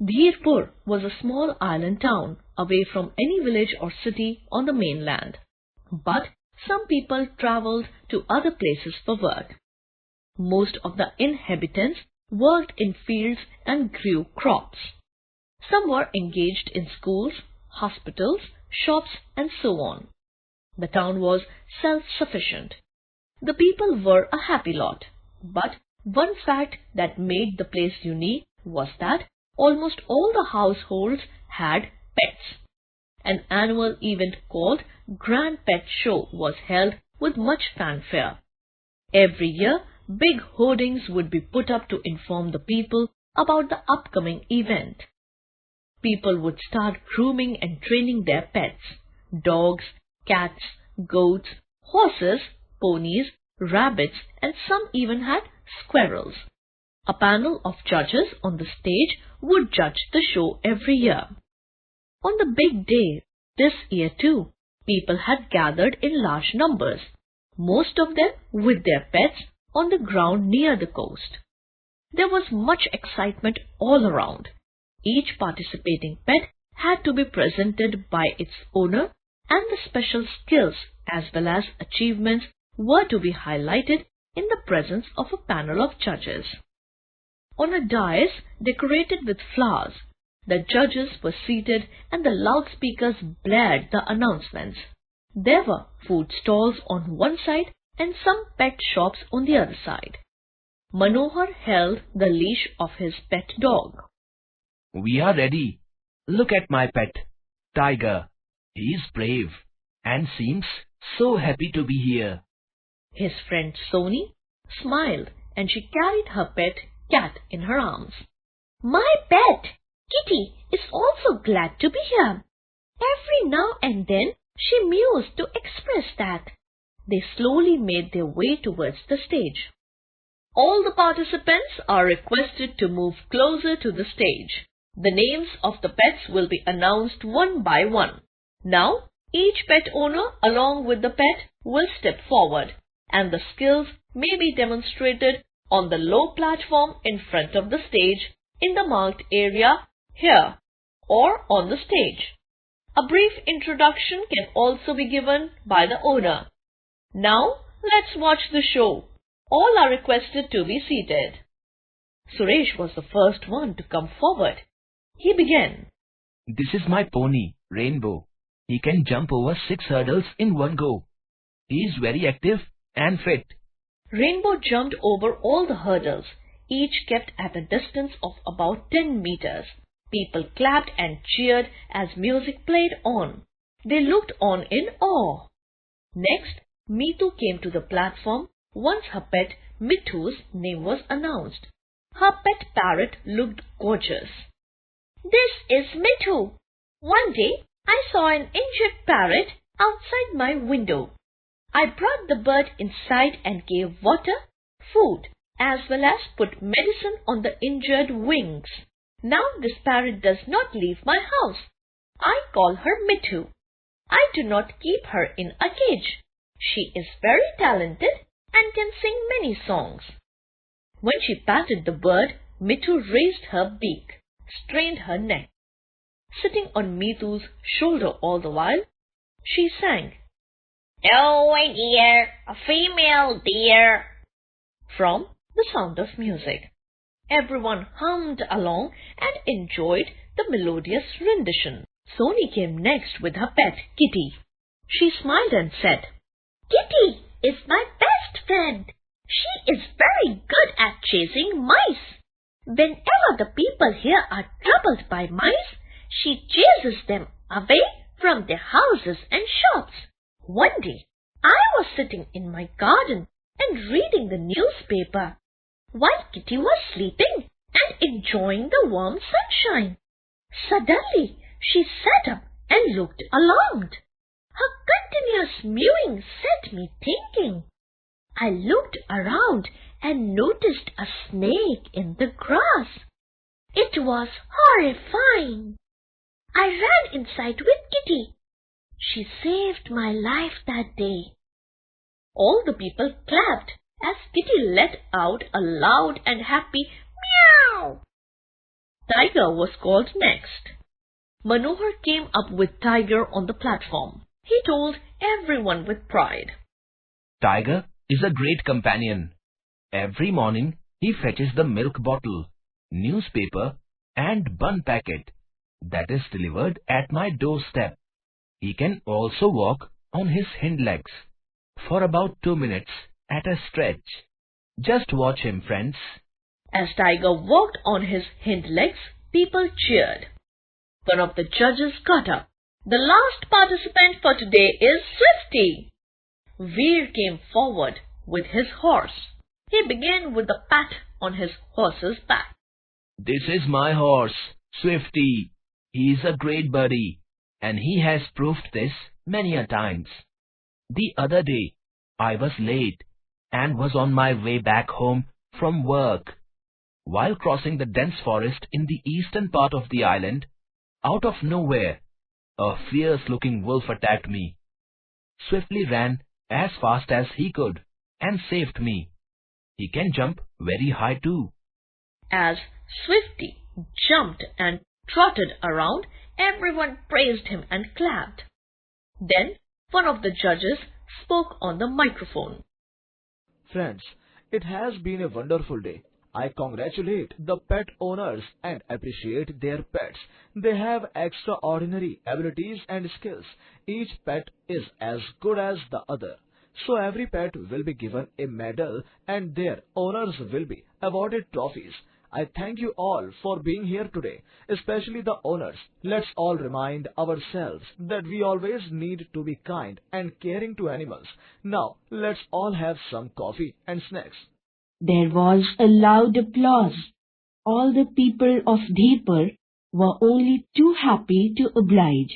Dheerpur was a small island town away from any village or city on the mainland. But some people travelled to other places for work. Most of the inhabitants worked in fields and grew crops. Some were engaged in schools, hospitals, shops, and so on. The town was self-sufficient. The people were a happy lot, but one fact that made the place unique was that almost all the households had pets. An annual event called Grand Pet Show was held with much fanfare. Every year, big hoardings would be put up to inform the people about the upcoming event. People would start grooming and training their pets: dogs, cats, goats, horses, ponies, rabbits, and some even had squirrels. A panel of judges on the stage would judge the show every year. On the big day, this year too, people had gathered in large numbers, most of them with their pets on the ground near the coast. There was much excitement all around. Each participating pet had to be presented by its owner, and the special skills as well as achievements were to be highlighted in the presence of a panel of judges. On a dais decorated with flowers, the judges were seated and the loudspeakers blared the announcements. There were food stalls on one side and some pet shops on the other side. Manohar held the leash of his pet dog. "We are ready. Look at my pet, Tiger. He is brave and seems so happy to be here." His friend Soni smiled and she carried her pet cat in her arms. "My pet, Kitty, is also glad to be here. Every now and then she mews to express that." They slowly made their way towards the stage. All the participants are requested to move closer to the stage. The names of the pets will be announced one by one. Now, each pet owner along with the pet will step forward, and the skills may be demonstrated on the low platform in front of the stage, in the marked area here, or on the stage. A brief introduction can also be given by the owner. Now, let's watch the show. All are requested to be seated. Suresh was the first one to come forward. He began. "This is my pony, Rainbow. He can jump over 6 hurdles in one go. He is very active and fit." Rainbow jumped over all the hurdles, each kept at a distance of about 10 meters. People clapped and cheered as music played on. They looked on in awe. Next, Mitu came to the platform once her pet Mithu's name was announced. Her pet parrot looked gorgeous. "This is Mithu. One day I saw an injured parrot outside my window. I brought the bird inside and gave water, food, as well as put medicine on the injured wings. Now this parrot does not leave my house. I call her Mithu. I do not keep her in a cage. She is very talented and can sing many songs." When she patted the bird, Mithu raised her beak, strained her neck. Sitting on Mithu's shoulder all the while, she sang, "Oh, a dear, a female deer," from The Sound of Music. Everyone hummed along and enjoyed the melodious rendition. Soni came next with her pet, Kitty. She smiled and said, "Kitty is my best friend. She is very good at chasing mice. Whenever the people here are troubled by mice, she chases them away from their houses and shops. One day, I was sitting in my garden and reading the newspaper, while Kitty was sleeping and enjoying the warm sunshine. Suddenly, she sat up and looked alarmed. Her continuous mewing set me thinking. I looked around and noticed a snake in the grass. It was horrifying. I ran inside with Kitty. She saved my life that day." All the people clapped as Kitty let out a loud and happy meow. Tiger was called next. Manohar came up with Tiger on the platform. He told everyone with pride. Tiger is a great companion. Every morning he fetches the milk bottle, newspaper and bun packet that is delivered at my doorstep. He can also walk on his hind legs for about 2 minutes at a stretch. Just watch him, friends. As Tiger walked on his hind legs, people cheered. One of the judges got up. The last participant for today is Swifty. Veer came forward with his horse. He began with a pat on his horse's back. This is my horse, Swifty. He is a great buddy, and he has proved this many a times. The other day, I was late and was on my way back home from work. While crossing the dense forest in the eastern part of the island, out of nowhere, a fierce-looking wolf attacked me. Swiftly ran as fast as he could and saved me. He can jump very high too. As Swifty jumped and trotted around, everyone praised him and clapped. Then one of the judges spoke on the microphone. Friends, it has been a wonderful day. I congratulate the pet owners and appreciate their pets. They have extraordinary abilities and skills. Each pet is as good as the other. So every pet will be given a medal and their owners will be awarded trophies. I thank you all for being here today, especially the owners. Let's all remind ourselves that we always need to be kind and caring to animals. Now, let's all have some coffee and snacks. There was a loud applause. All the people of Dhepur were only too happy to oblige.